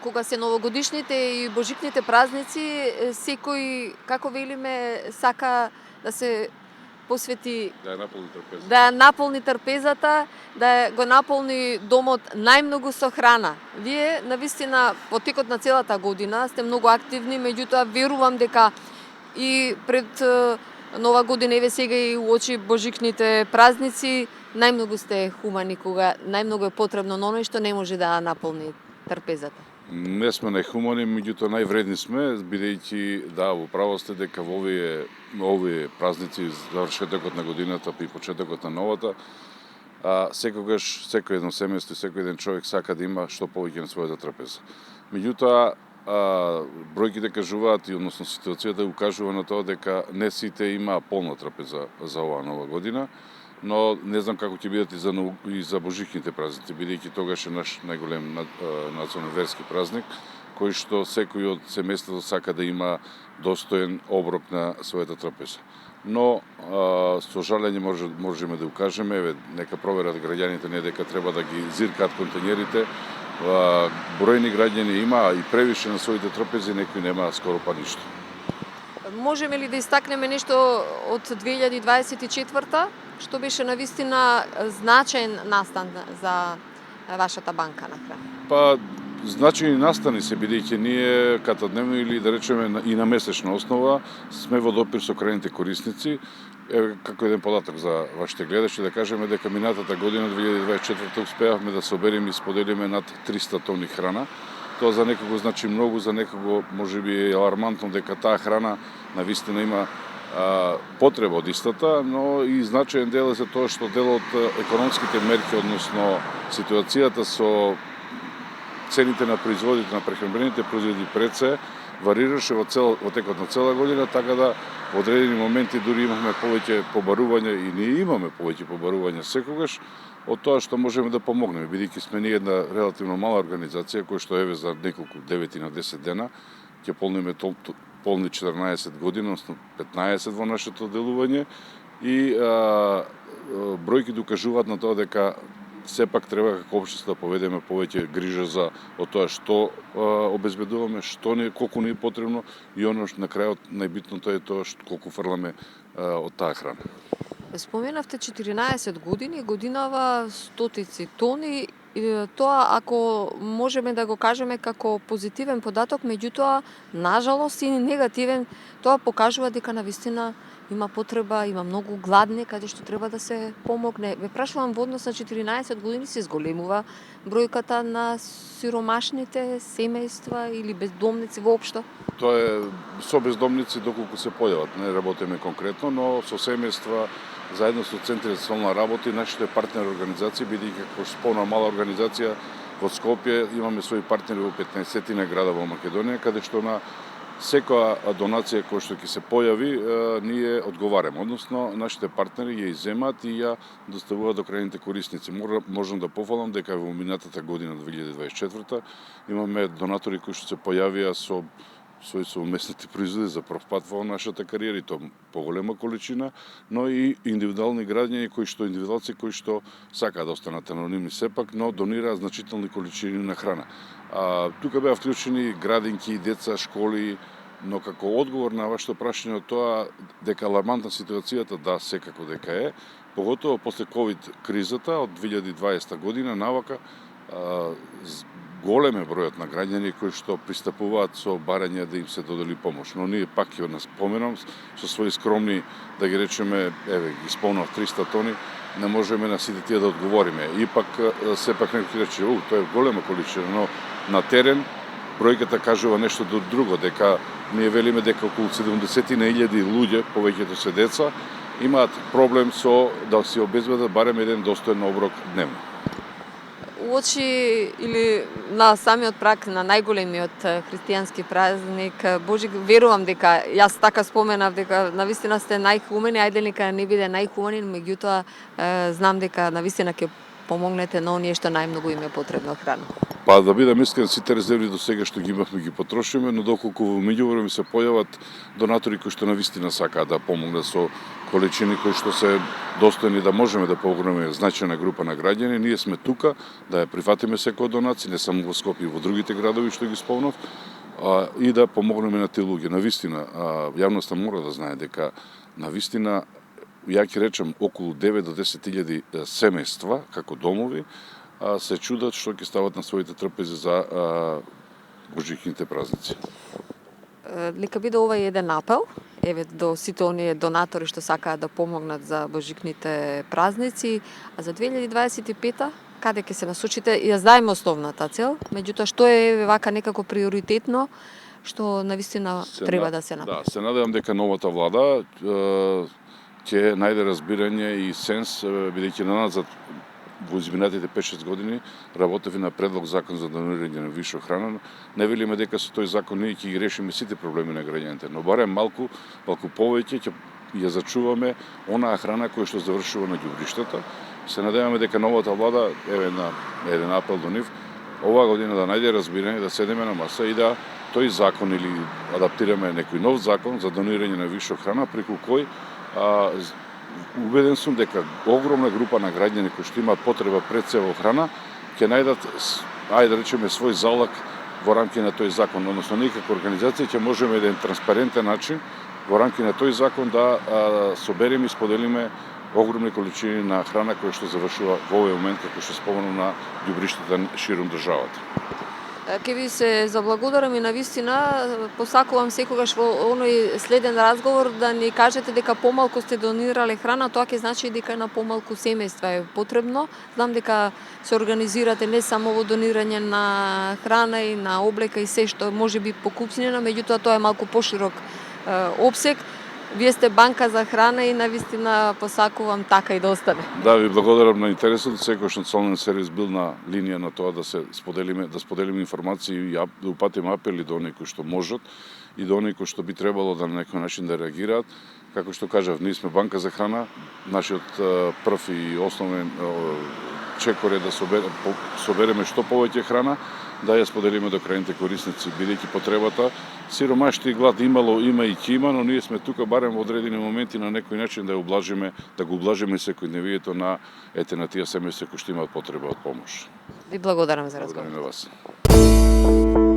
Кога се новогодишните и божикните празници, секој, како велиме, сака да се посвети, Да ја наполни трпезата. да ја наполни трпезата, да го наполни домот најмногу со храна. Вие, навистина, во текот на целата година сте многу активни, меѓутоа верувам дека и пред Нова година, еве сега и уочи божикните празници, најмногу сте хумани кога најмногу е потребно на оној што не може да ја наполни трпезата. Не сме најхумани, меѓутоа највредни сме, бидејќи да, во право сте дека во овие празници, завршетокот на годината и почетокот на новата, секогаш секој едно семејство и секој еден човек сака да има што повеќе на својата трпеза. Меѓутоа, бројките кажуваат, и односно ситуацијата укажува на тоа дека не сите имаа полна трпеза за оваа нова година, но не знам како ќе бидат и за божикните празници, бидејќи тогаш е наш најголем национален верски празник, кој што секој од семејството сака да има достоен оброк на својата трпеза. Но со жалење можеме да укажеме, еве, нека проверат граѓаните, не дека треба да ги зиркаат контењерите. Бројни граѓани има и превише на своите трпези, некои нема скоро па ништо. Можеме ли да истакнеме нешто од 2024 што беше навистина значаен настан за вашата банка на храна? Па, значајни настани се, бидејќи ние катадневно или да речеме и на месечна основа сме во допир со крајните корисници. Како еден податок за вашите гледачи, да кажеме дека минатата година, 2024, успеавме да собереме и споделиме над 300 тони храна. Тоа за некого значи многу, за некого можеби е алармантно дека таа храна навистина има потреба од истата, но и значаен дел е за тоа што дел од економските мерки, односно ситуацијата со цените на производите, на прехранбените производи пред се, варираше во текот на цела година, така да во одредени моменти дури имаме повеќе побарување и ние имаме повеќе побарување секогаш од тоа што можеме да помогнеме, бидејќи сме ние една релативно мала организација која што еве за неколку 9 на 10 дена ќе полни 14 години, односно 15 во нашето делување и бројки докажуваат на тоа дека сепак треба како општество да поведеме повеќе грижа за од тоа што обезбедуваме, колку ни е потребно и оно што на крајот најбитното е тоа колку фрламе од таа храна. Споменавте 14 години, годинава стотици тони, тоа ако можеме да го кажеме како позитивен податок, меѓутоа, нажалост и негативен, тоа покажува дека навистина има потреба, има многу гладни, каде што треба да се помогне. Ве прашувам, во однос на 14 години се зголемува бројката на сиромашните семејства или бездомници воопшто? Тоа е со бездомници доколку се појават, не работиме конкретно, но со семејства заедно со Центри за социјална работа и нашите партнери организации, бидејќи како спомна мала организација во Скопје имаме своји партнери во 15 на града во Македонија, каде што на секоја донација која што ќе се појави, ние одговараме, односно нашите партнери ја иземат и ја доставуваат до крајните корисници. Можам да пофалам дека во минатата година 2024 имаме донатори кои што се појавија со своји совместните производи за прв пат во нашата кариера и тоа поголема количина, но и индивидуални граѓани индивидуалци кои што сакаат да останат анонимни сепак, но донираат значителни количини на храна. Тука беа вклучени градинки, деца, школи, но како одговор на вашето прашање од тоа дека алармантна ситуацијата, да, секако дека е, поготово после ковид кризата од 2020 година навака, голем е бројот на граѓани кои што пристапуваат со барање да им се додели помош. Но ние пак ќе споменам со своји скромни, да ги речеме, еве, ги спомнав 300 тони, не можеме на сите тие да одговориме. Ипак, сепак некој ќе рече, тоа е голема количина, но на терен бројката кажува нешто друго, дека ние велиме дека околу 70.000 луѓе, повеќето се деца, имаат проблем со да си обезбедат барем еден достоен оброк дневно. Уочи или на самиот прак на најголемиот христијански празник Божик, верувам дека јас така споменав дека навистина сте најхумени, ајде нека не биде најхумени, меѓутоа знам дека навистина ќе помогнете на оние што најмногу им е потребна храна. Па да бидам искрен, сите резерви до сега што ги имавме ги потрошиме, но доколку во меѓувреме се појават донатори кои што навистина сакаат да помогнат со количини кои што се достојни да можеме да помогнеме значајна група на граѓани. Ние сме тука да ја прифатиме секоја донација, не само во Скопје, и во другите градови што ги спомнав, и да помогнеме на тие луѓе. Навистина, јавноста мора да знае дека навистина, ја ќе речем, околу 9 до 10.000 семејства, како домови, се чудат што ќе стават на своите трпези за божичните празници. Нека биде ова еден апел, еве до сите оние донатори што сакаат да помогнат за божикните празници, а за 2025 каде ќе се насочите? Ја знаеме основната цел, меѓутоа што е вака некако приоритетно што навистина треба да се направи? Да, се надевам дека новата влада ќе најде разбирање и сенс, бидејќи назад во изминатите 5-6 години работевме на предлог закон за донирање на виша храна. Не велиме дека со тој закон ние ќе ги решиме сите проблеми на граѓаните, но барем малку повеќе ќе ја зачуваме онаа храна која што завршува на ѓубриштата. Се надеваме дека новата влада, еве на еден апел до нив, оваа година да најде разбирање, да седеме на маса и да тој закон или адаптираме некој нов закон за донирање на виша храна, преку кој убеден сум дека огромна група на граѓани кои што имаат потреба пред се во храна ќе најдат, ајде да речеме, свој залак во рамки на тој закон, односно ние како организација ќе можеме еден транспарентен начин во рамки на тој закон да собереме и споделиме огромни количини на храна која што завршува во овој момент, како што спомнав, на ѓубриштата ширум државата. Ке ви се заблагодарам и навистина посакувам секогаш во оној следен разговор да ни кажете дека помалку сте донирале храна, тоа ќе значи дека на помалку семејства е потребно. Знам дека се организирате не само во донирање на храна и на облека и се што може би покупнина, меѓутоа тоа е малку поширок опсег. Вие сте банка за храна и навистина посакувам така и да остане. Да, ви благодарам на интересот. Секојаш национален сервис бил на линија на тоа да се споделиме информации и да упатиме апели до оние кои што можат и до оние кои што би требало да на некој начин да реагираат. Како што кажав, ние сме банка за храна. Нашиот прв и основен чекор е да собереме што повеќе храна, да ја споделиме до крајните корисници, бидејќи потребата, сиромаштво и глад имало, има и ќе има, но ние сме тука барем во одредени моменти на некој начин да го облажиме секојдневието на на тие семејства кои што имаат потреба од помош. Ви благодарам за разговор. Благодарам на вас.